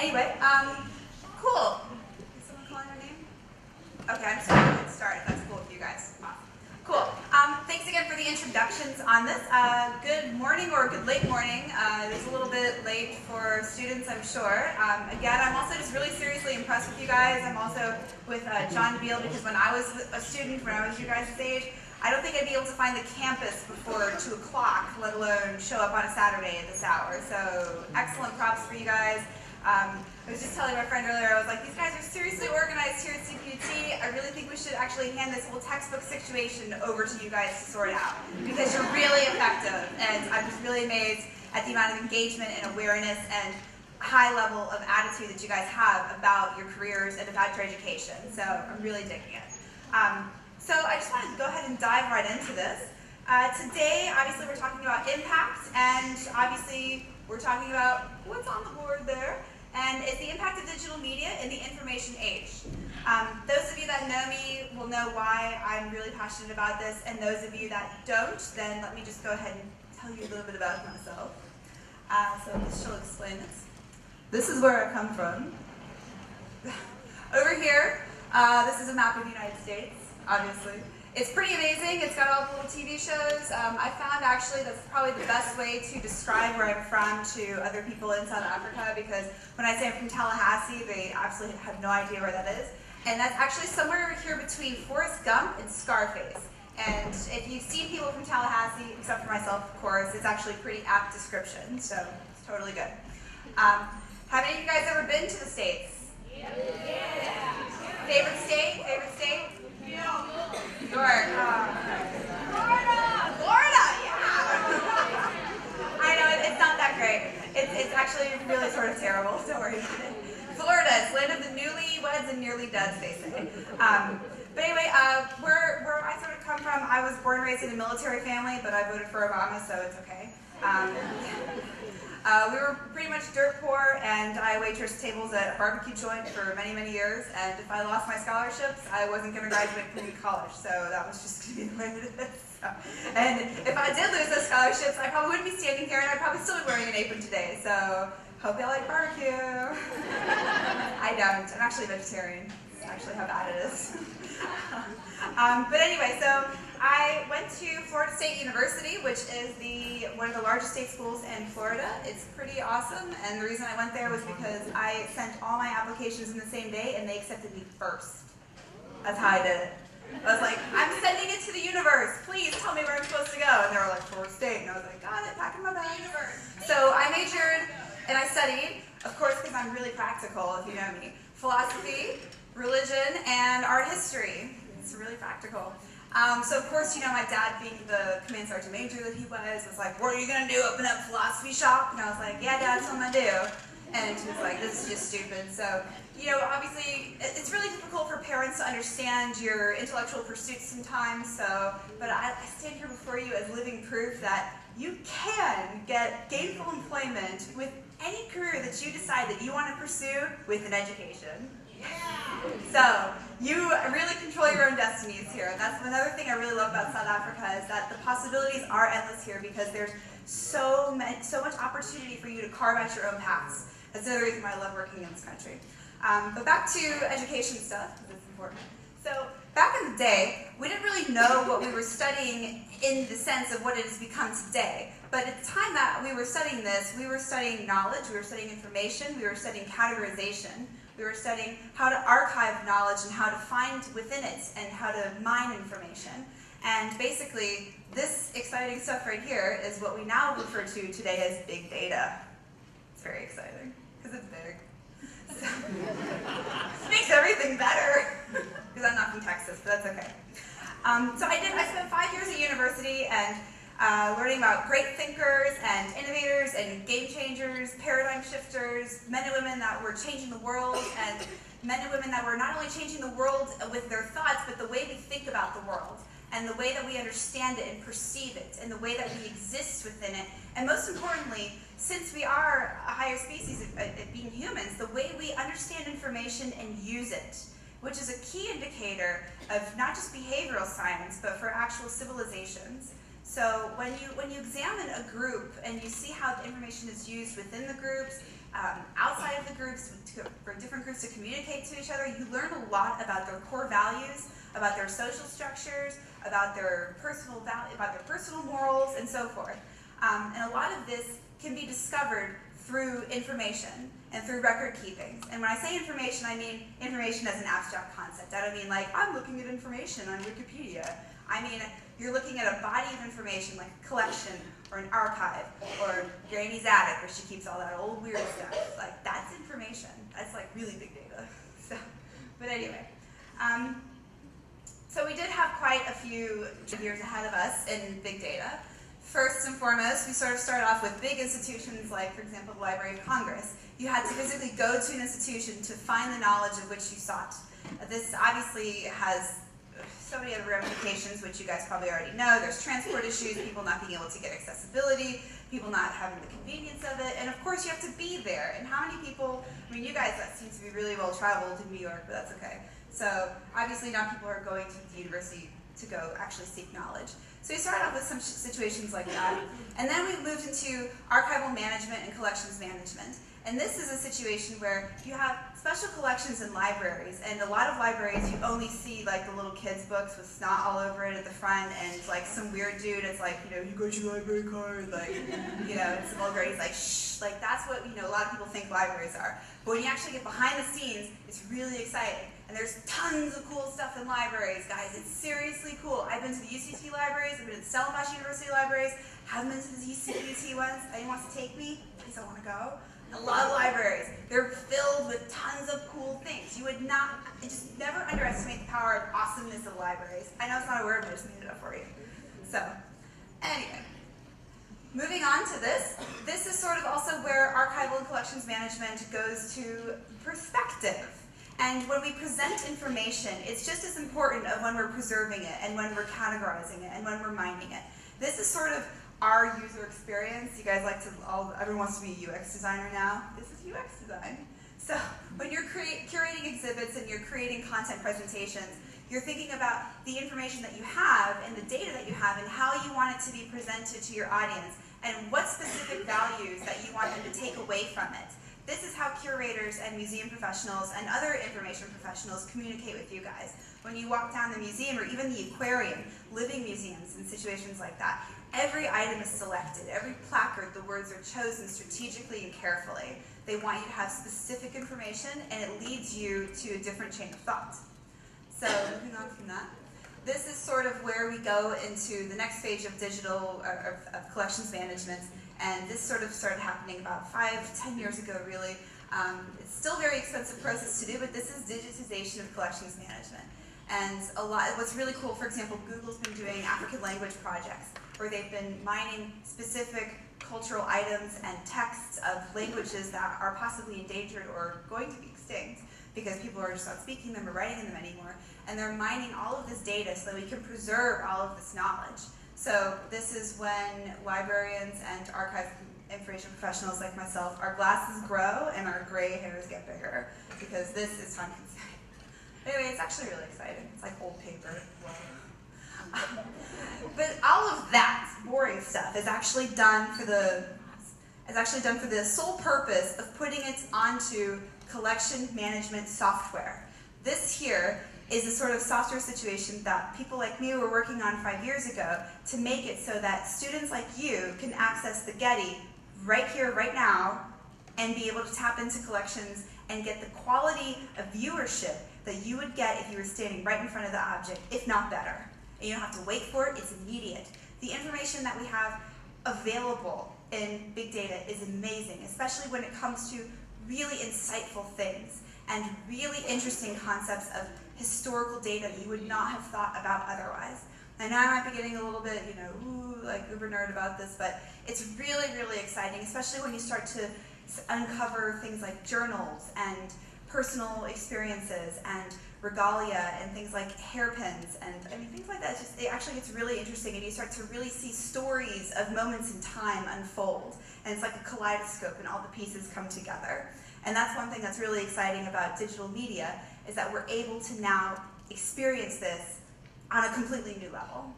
Anyway, cool. Is someone calling her name? Okay, I'm just going to get started. That's cool with you guys. Cool. Thanks again for the introductions on this. Good morning or good late morning. It was a little bit late for students, I'm sure. Again, I'm also just really seriously impressed with you guys. I'm also with John Beal because when I was a student, when I was your guys' age, I don't think I'd be able to find the campus before 2 o'clock, let alone show up on a Saturday at this hour. So excellent props for you guys. I was just telling my friend earlier, I was like, these guys are seriously organized here at CPT. I really think we should actually hand this whole textbook situation over to you guys to sort out because you're really effective. And I'm just really amazed at the amount of engagement and awareness and high level of attitude that you guys have about your careers and about your education. So I'm really digging it. So I just wanted to go ahead and dive right into this. Today, obviously, we're talking about impact, and obviously, we're talking about what's on the board there, and it's the impact of digital media in the information age. Those of you that know me will know why I'm really passionate about this, and those of you that don't, then let me just go ahead and tell you a little bit about myself. So this shall explain this. This is where I come from. Over here, this is a map of the United States. Obviously. It's pretty amazing. It's got all the little TV shows. I found actually that's probably the best way to describe where I'm from to other people in South Africa, because when I say I'm from Tallahassee, they absolutely have no idea where that is. And that's actually somewhere here between Forrest Gump and Scarface. And if you've seen people from Tallahassee, except for myself, of course, it's actually a pretty apt description, so it's totally good. Have any of you guys ever been to the States? Yeah. Favorite state? Favorite state? New York. Florida, yeah. I know, it's not that great. It's actually really sort of terrible, don't worry about it. Florida, it's land of the newlyweds and nearly dead, they say. But anyway, where I sort of come from, I was born and raised in a military family, but I voted for Obama, so it's okay. We were pretty much dirt poor, and I waitressed tables at a barbecue joint for many, many years, and if I lost my scholarships, I wasn't going to graduate from college, so that was just going to be the way it is. So, and if I did lose those scholarships, I probably wouldn't be standing here, and I'd probably still be wearing an apron today, so hope you like barbecue. I don't. I'm actually a vegetarian. That's actually how bad it is. But anyway, so I went to Florida State University, which is one of the largest state schools in Florida. It's pretty awesome, and the reason I went there was because I sent all my applications in the same day, and they accepted me first. That's how I did it. I was like, I'm sending it to the universe. Please tell me where I'm supposed to go. And they were like, Florida State. And I was like, got it, back in my bag. So I majored, and I studied, of course, because I'm really practical, if you know me, philosophy, religion, and art history. It's really practical. So of course, you know, my dad, being the command sergeant major that he was like, what are you going to do, open up a philosophy shop? And I was like, yeah, Dad, that's what I'm going to do. And he was like, this is just stupid. So, you know, obviously, it's really difficult for parents to understand your intellectual pursuits sometimes. But I stand here before you as living proof that you can get gainful employment with any career that you decide that you want to pursue with an education. So, you really control your own destinies here. And that's another thing I really love about South Africa is that the possibilities are endless here because there's so much opportunity for you to carve out your own paths. That's another reason why I love working in this country. But back to education stuff, because it's important. So, back in the day, we didn't really know what we were studying in the sense of what it has become today. But at the time that we were studying this, we were studying knowledge, we were studying information, we were studying categorization. We were studying how to archive knowledge and how to find within it and how to mine information. And basically, this exciting stuff right here is what we now refer to today as big data. It's very exciting, because it's big. So, it makes everything better, because I'm not from Texas, but that's okay. So I spent 5 years at university and learning about great thinkers and innovators and game changers, paradigm shifters, men and women that were changing the world, and men and women that were not only changing the world with their thoughts, but the way we think about the world, and the way that we understand it and perceive it, and the way that we exist within it. And most importantly, since we are a higher species at being humans, the way we understand information and use it, which is a key indicator of not just behavioral science, but for actual civilizations. So when you examine a group and you see how the information is used within the groups, outside of the groups, for different groups to communicate to each other. You learn a lot about their core values, about their social structures, about their personal value, about their personal morals, and so forth. And a lot of this can be discovered through information and through record keeping. And when I say information, I mean information as an abstract concept. I don't mean like, I'm looking at information on Wikipedia. I mean, you're looking at a body of information like a collection or an archive or Granny's attic where she keeps all that old weird stuff. Like, that's information. That's like really big data. So, but anyway. So we did have quite a few years ahead of us in big data. First and foremost, we sort of start off with big institutions like, for example, the Library of Congress. You had to physically go to an institution to find the knowledge of which you sought. This obviously has so many other ramifications, which you guys probably already know. There's transport issues, people not being able to get accessibility, people not having the convenience of it, and of course you have to be there. And how many people, I mean, you guys, that seems to be really well traveled in New York, but that's okay. So obviously now people are going to the university to go actually seek knowledge. So we started off with some situations like that. And then we moved into archival management and collections management. And this is a situation where you have special collections in libraries, and a lot of libraries you only see like the little kids' books with snot all over it at the front, and like some weird dude, it's like, you know, you got your library card, like, you know, and some old girl, he's like, shh, like that's what, you know, a lot of people think libraries are. But when you actually get behind the scenes, it's really exciting. And there's tons of cool stuff in libraries, guys. It's seriously cool. I've been to the UCT libraries, I've been to the Stellenbosch University libraries, haven't been to the UCT ones. Anyone wants to take me? Please, I want to go. I love libraries. They're filled with tons of cool things. You would not, just never underestimate the power of awesomeness of libraries. I know it's not a word, but I just made it up for you. So, anyway. Moving on to this. This is sort of also where archival and collections management goes to perspective. And when we present information, it's just as important of when we're preserving it and when we're categorizing it and when we're mining it. This is sort of our user experience. You guys like to, everyone wants to be a UX designer now. This is UX design. So when you're curating exhibits and you're creating content presentations, you're thinking about the information that you have and the data that you have and how you want it to be presented to your audience and what specific values that you want them to take away from it. This is how curators and museum professionals and other information professionals communicate with you guys. When you walk down the museum or even the aquarium, living museums and situations like that, every item is selected. Every placard, the words are chosen strategically and carefully. They want you to have specific information and it leads you to a different chain of thought. So moving on from that, this is sort of where we go into the next stage of digital, of collections management. And this sort of started happening about 5-10 years ago, really. It's still a very expensive process to do, but this is digitization of collections management. And what's really cool, for example, Google's been doing African language projects where they've been mining specific cultural items and texts of languages that are possibly endangered or going to be extinct because people are just not speaking them or writing them anymore. And they're mining all of this data so that we can preserve all of this knowledge. So this is when librarians and archive information professionals like myself, our glasses grow and our gray hairs get bigger because this is time consuming. Anyway, it's actually really exciting. It's like old paper. But all of that boring stuff is actually done for the sole purpose of putting it onto collection management software. This here is a sort of software situation that people like me were working on 5 years ago to make it so that students like you can access the Getty right here, right now, and be able to tap into collections and get the quality of viewership that you would get if you were standing right in front of the object, if not better. And you don't have to wait for it, it's immediate. The information that we have available in big data is amazing, especially when it comes to really insightful things and really interesting concepts of historical data that you would not have thought about otherwise. I know I might be getting a little bit, you know, like uber nerd about this, but it's really, really exciting, especially when you start to uncover things like journals and personal experiences and regalia and things like hairpins and I mean things like that. It actually gets really interesting and you start to really see stories of moments in time unfold. And it's like a kaleidoscope and all the pieces come together. And that's one thing that's really exciting about digital media is that we're able to now experience this on a completely new level.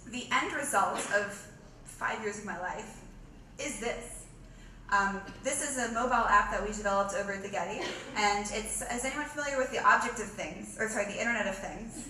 The end result of 5 years of my life is this. This is a mobile app that we developed over at the Getty, and is anyone familiar with the object of things, or sorry, the Internet of Things?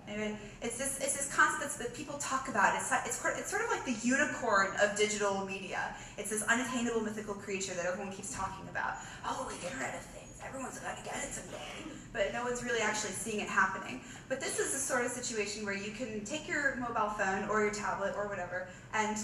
Anyway, it's this concept that people talk about. It's sort of like the unicorn of digital media. It's this unattainable mythical creature that everyone keeps talking about. Oh, the Internet of Things, everyone's going to get it someday. But no one's really actually seeing it happening. But this is the sort of situation where you can take your mobile phone or your tablet or whatever and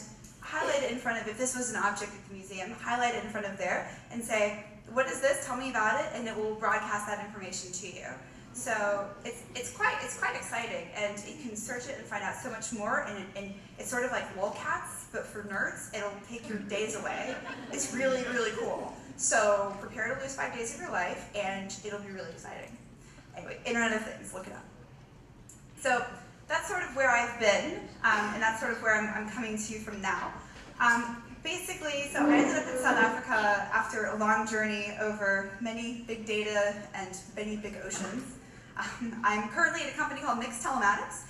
highlight it in front of, if this was an object at the museum, highlight it in front of there and say, what is this? Tell me about it, and it will broadcast that information to you. So it's quite exciting, and you can search it and find out so much more, and it's sort of like lolcats, but for nerds. It'll take your days away. It's really, really cool. So prepare to lose 5 days of your life, and it'll be really exciting. Anyway, Internet of Things, look it up. So that's sort of where I've been, and that's sort of where I'm coming to you from now. Basically, so I ended up in South Africa after a long journey over many big data and many big oceans. I'm currently at a company called Mixed Telematics.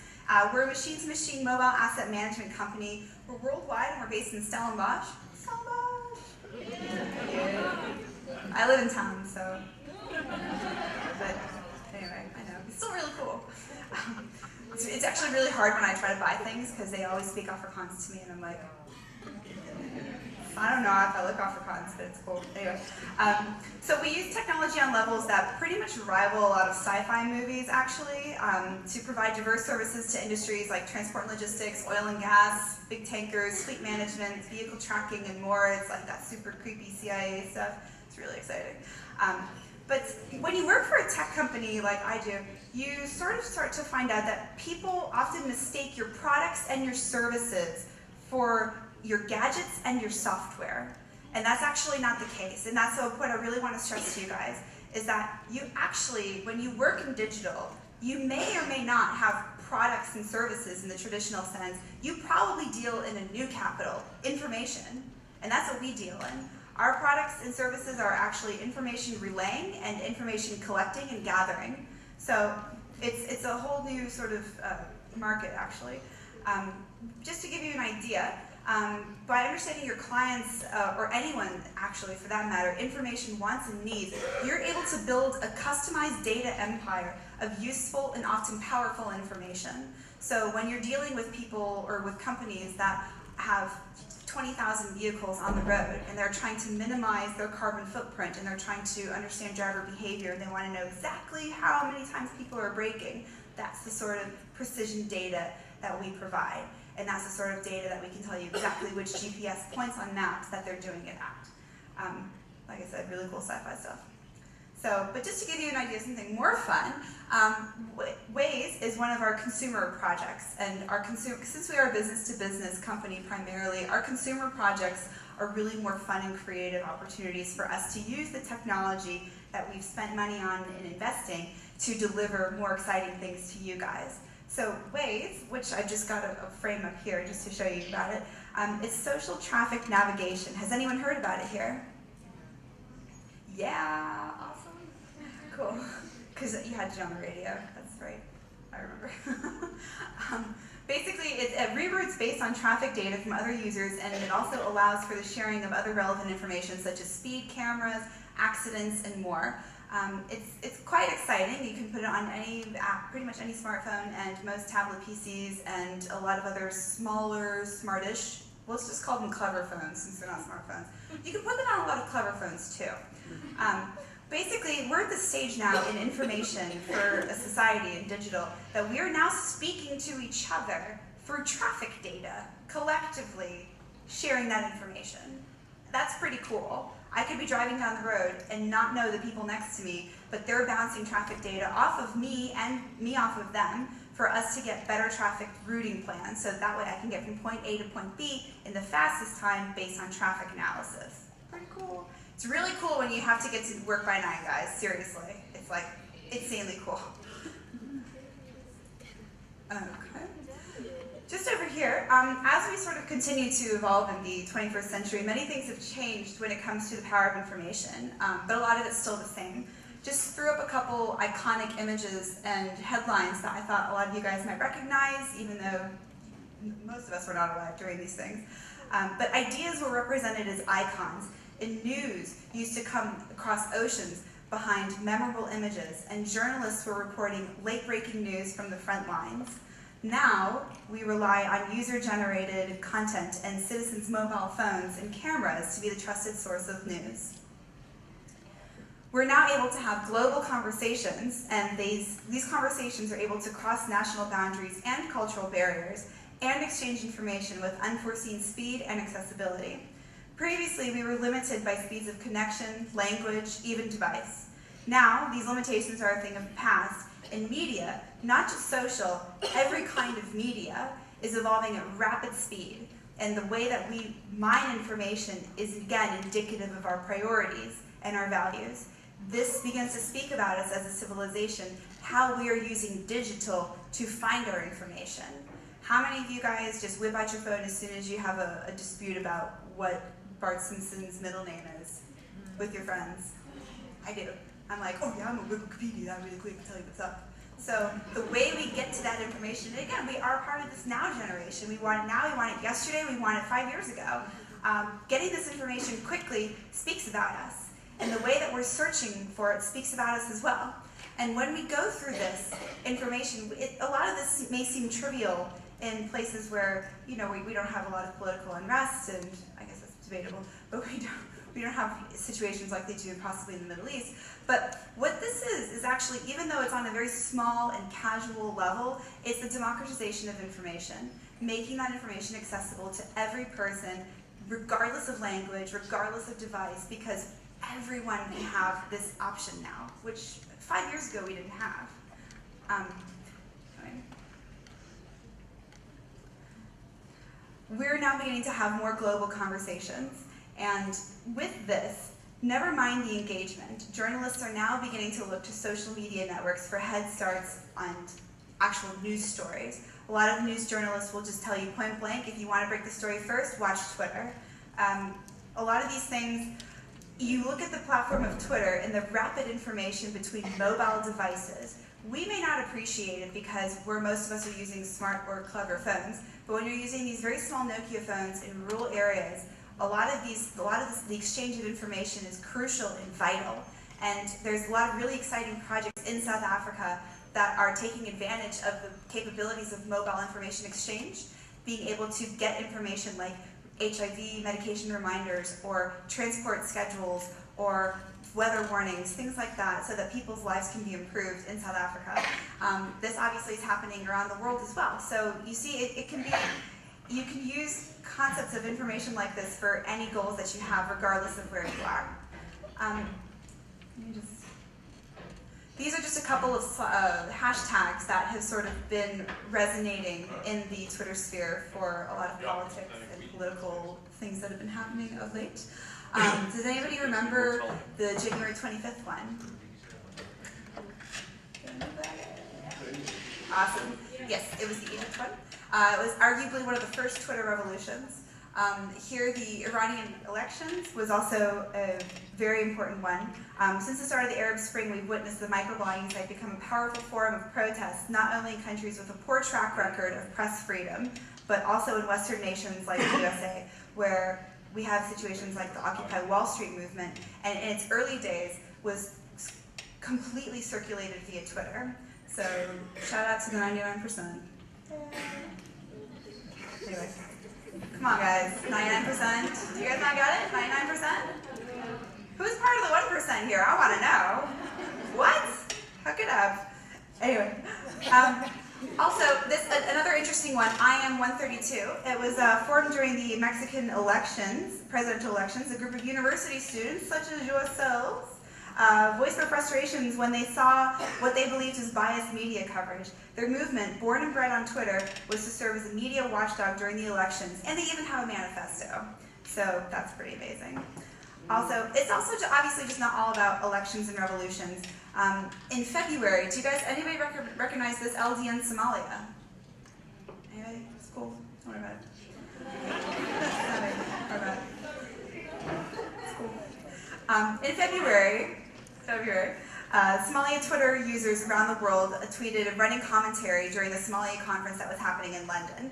We're a machine-to-machine mobile asset management company. We're worldwide, and we're based in Stellenbosch. Stellenbosch! Yeah. I live in town, so. But anyway, I know. It's still really cool. It's actually really hard when I try to buy things because they always speak Afrikaans to me, and I'm like, I don't know if I look Afrikaans, but it's cool. Anyway, so we use technology on levels that pretty much rival a lot of sci-fi movies, actually, to provide diverse services to industries like transport and logistics, oil and gas, big tankers, fleet management, vehicle tracking, and more. It's like that super creepy CIA stuff. It's really exciting. But when you work for a tech company like I do, you sort of start to find out that people often mistake your products and your services for your gadgets and your software. And that's actually not the case. And that's what I really want to stress to you guys, is that you actually, when you work in digital, you may or may not have products and services in the traditional sense. You probably deal in a new capital, information. And that's what we deal in. Our products and services are actually information relaying and information collecting and gathering. So it's a whole new sort of market, actually. Just to give you an idea, by understanding your clients, or anyone actually for that matter, information wants and needs, you're able to build a customized data empire of useful and often powerful information. So when you're dealing with people or with companies that have 20,000 vehicles on the road and they're trying to minimize their carbon footprint and they're trying to understand driver behavior and they want to know exactly how many times people are braking, that's the sort of precision data that we provide. And that's the sort of data that we can tell you exactly which GPS points on maps that they're doing it at. Like I said, really cool sci-fi stuff. So, but just to give you an idea of something more fun, Waze is one of our consumer projects. And since we are a business-to-business company primarily, our consumer projects are really more fun and creative opportunities for us to use the technology that we've spent money on and investing to deliver more exciting things to you guys. So Waze, which I just got a frame up here just to show you about it, it's social traffic navigation. Has anyone heard about it here? Yeah, awesome. Cool. Because you had it on the radio. That's right. I remember. Basically, it reroutes based on traffic data from other users, and it also allows for the sharing of other relevant information such as speed, cameras, accidents, and more. It's quite exciting. You can put it on any app, pretty much any smartphone, and most tablet PCs, and a lot of other smaller, smartish, let's just call them clever phones since they're not smartphones. You can put them on a lot of clever phones too. Basically, we're at the stage now in information for a society in digital that we are now speaking to each other through traffic data, collectively sharing that information. That's pretty cool. I could be driving down the road and not know the people next to me, but they're bouncing traffic data off of me and me off of them for us to get better traffic routing plans, so that way I can get from point A to point B in the fastest time based on traffic analysis. Pretty cool. It's really cool when you have to get to work by 9, guys, seriously. It's like insanely cool. Okay. Just over here, as we sort of continue to evolve in the 21st century, many things have changed when it comes to the power of information, but a lot of it's still the same. Just threw up a couple iconic images and headlines that I thought a lot of you guys might recognize, even though most of us were not alive during these things. But ideas were represented as icons, and news used to come across oceans behind memorable images, and journalists were reporting late-breaking news from the front lines. Now, we rely on user-generated content and citizens' mobile phones and cameras to be the trusted source of news. We're now able to have global conversations, and these conversations are able to cross national boundaries and cultural barriers, and exchange information with unforeseen speed and accessibility. Previously, we were limited by speeds of connection, language, even device. Now, these limitations are a thing of the past, and media, not just social, every kind of media, is evolving at rapid speed, and the way that we mine information is, again, indicative of our priorities and our values. This begins to speak about us as a civilization, how we are using digital to find our information. How many of you guys just whip out your phone as soon as you have a dispute about what Bart Simpson's middle name is with your friends? I do. I'm like, oh yeah, I'm gonna Wikipedia that really quick and tell you what's up. So the way we get to that information, and again, we are part of this now generation. We want it now, we want it yesterday, we want it 5 years ago. Getting this information quickly speaks about us. And the way that we're searching for it speaks about us as well. And when we go through this information, a lot of this may seem trivial in places where, you know, we don't have a lot of political unrest, and I guess that's debatable, but we don't have situations like they do possibly in the Middle East. But what this is actually, even though it's on a very small and casual level, it's the democratization of information, making that information accessible to every person, regardless of language, regardless of device, because everyone can have this option now, which 5 years ago we didn't have. We're now beginning to have more global conversations, and with this, never mind the engagement, journalists are now beginning to look to social media networks for head starts on actual news stories. A lot of news journalists will just tell you point blank, if you want to break the story first, watch Twitter. A lot of these things, you look at the platform of Twitter and the rapid information between mobile devices. We may not appreciate it because most of us are using smart or clever phones, but when you're using these very small Nokia phones in rural areas, the exchange of information is crucial and vital. And there's a lot of really exciting projects in South Africa that are taking advantage of the capabilities of mobile information exchange, being able to get information like HIV medication reminders or transport schedules or weather warnings, things like that, so that people's lives can be improved in South Africa. This obviously is happening around the world as well. So you see, you can use concepts of information like this for any goals that you have, regardless of where you are. These are just a couple of hashtags that have sort of been resonating in the Twitter sphere for a lot of politics and political things that have been happening of late. Does anybody remember the January 25th one? Awesome. Yes, it was the Egypt one. It was arguably one of the first Twitter revolutions. Here, the Iranian elections was also a very important one. Since the start of the Arab Spring, we've witnessed the microblogging site become a powerful forum of protest, not only in countries with a poor track record of press freedom, but also in Western nations like the USA, where we have situations like the Occupy Wall Street movement, and in its early days was completely circulated via Twitter. So shout out to the 99%. Anyway, come on guys, 99%. Do you guys not get it? 99%? Who's part of the 1% here? I want to know. What? Hook it up. Anyway. Also, another interesting one, I Am 132. It was formed during the Mexican elections, presidential elections. A group of university students, such as yourselves, voiced their frustrations when they saw what they believed was biased media coverage. Their movement, born and bred on Twitter, was to serve as a media watchdog during the elections, and they even have a manifesto. So that's pretty amazing. Also, it's also obviously just not all about elections and revolutions. In February, anybody recognize this LD in Somalia? Anybody? It's cool. Don't worry about it. It's cool. In February, Somalia Twitter users around the world tweeted a running commentary during the Somalia conference that was happening in London.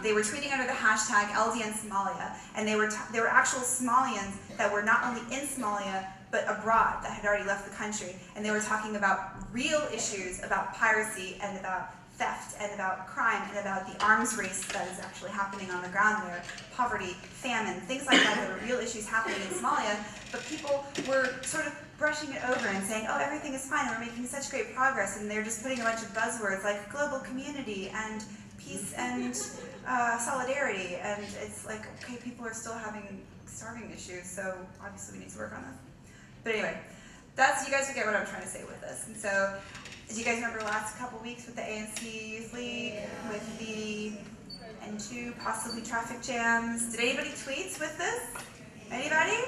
They were tweeting under the hashtag LDN Somalia, and they were actual Somalians that were not only in Somalia, but abroad, that had already left the country. And they were talking about real issues about piracy and about theft and about crime and about the arms race that is actually happening on the ground there, poverty, famine, things like that are real issues happening in Somalia, but people were sort of brushing it over and saying, oh, everything is fine, we're making such great progress, and they're just putting a bunch of buzzwords like global community and peace and solidarity, and it's like, okay, people are still having starving issues, so obviously we need to work on this. But anyway, you guys will get what I'm trying to say with this. And so, do you guys remember the last couple weeks with the ANC Youth League, with the N2 possibly traffic jams? Did anybody tweet with this? Anybody?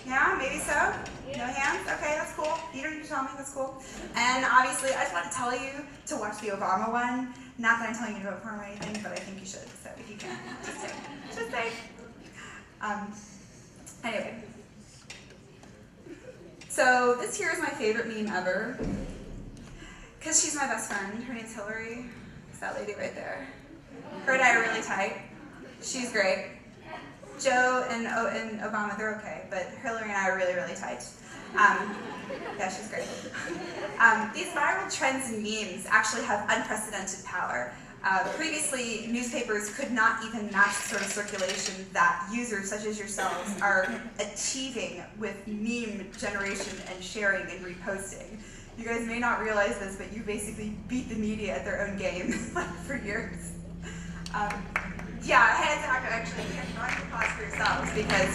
Yeah, maybe so? No hands? Okay, that's cool. You don't need to tell me, that's cool. And obviously, I just want to tell you to watch the Obama one. Not that I'm telling you to vote for him or anything, but I think you should, so if you can, just say. Just say. Anyway. So this here is my favorite meme ever, because she's my best friend. Her name's Hillary. It's that lady right there. Her and I are really tight. She's great. Joe and Obama, they're okay, but Hillary and I are really, really tight. Yeah, she's great. These viral trends and memes actually have unprecedented power. Previously, newspapers could not even match the sort of circulation that users such as yourselves are achieving with meme generation and sharing and reposting. You guys may not realize this, but you basically beat the media at their own game for years. Yeah, hands actually, you can run your applause for yourselves because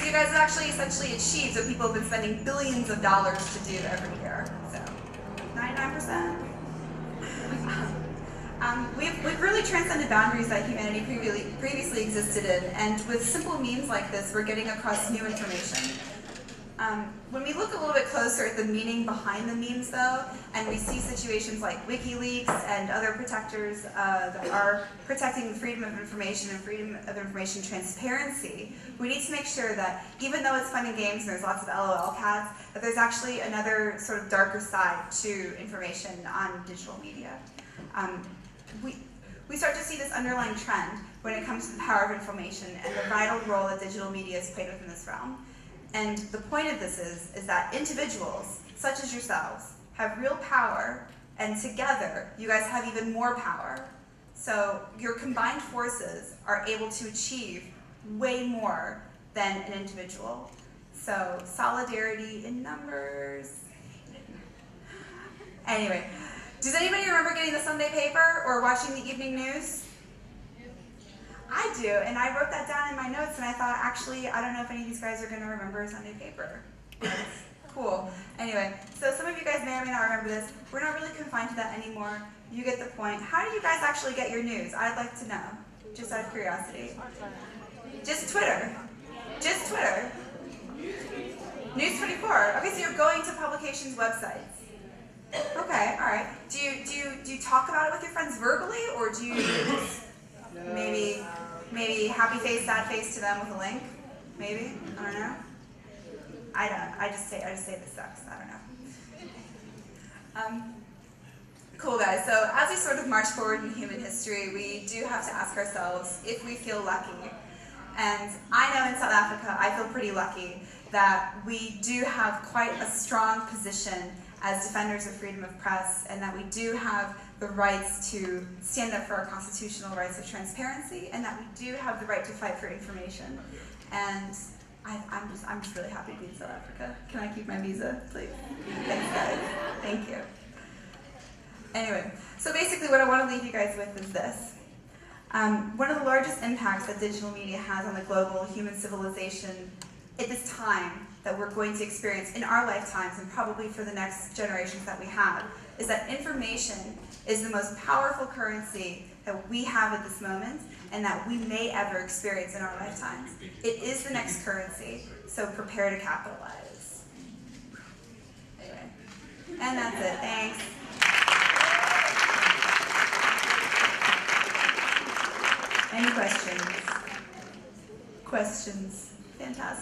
you guys have actually essentially achieved what people have been spending billions of dollars to do every year. So, 99%. We've really transcended boundaries that humanity previously existed in, and with simple memes like this, we're getting across new information. When we look a little bit closer at the meaning behind the memes, though, and we see situations like WikiLeaks and other protectors that are protecting freedom of information and freedom of information transparency, we need to make sure that even though it's fun and games and there's lots of LOL cats, that there's actually another sort of darker side to information on digital media. We start to see this underlying trend when it comes to the power of information and the vital role that digital media has played within this realm. And the point of this is that individuals, such as yourselves, have real power, and together, you guys have even more power. So your combined forces are able to achieve way more than an individual. So solidarity in numbers. Anyway, does anybody remember getting the Sunday paper or watching the evening news? I do, and I wrote that down in my notes, and I thought, actually, I don't know if any of these guys are going to remember a Sunday paper. That's cool. Anyway, so some of you guys may or may not remember this. We're not really confined to that anymore. You get the point. How do you guys actually get your news? I'd like to know, just out of curiosity. Just Twitter. Just Twitter. News 24. Okay, so you're going to publications' websites. Okay, all right. Do you talk about it with your friends verbally, or do you just maybe happy face, sad face to them with a link? Maybe? I don't know. I don't. I just say this sucks. I don't know. Cool, guys. So as we sort of march forward in human history, we do have to ask ourselves if we feel lucky. And I know in South Africa, I feel pretty lucky that we do have quite a strong position as defenders of freedom of press, and that we do have the rights to stand up for our constitutional rights of transparency, and that we do have the right to fight for information. And I'm just really happy to be in South Africa. Can I keep my visa, please? Thanks, guys. Thank you. Anyway, so basically what I want to leave you guys with is this. One of the largest impacts that digital media has on the global human civilization at this time that we're going to experience in our lifetimes, and probably for the next generations that we have, is that information is the most powerful currency that we have at this moment and that we may ever experience in our lifetimes. It is the next currency, so prepare to capitalize. Anyway, and that's it. Thanks. Any questions? Questions? Fantastic.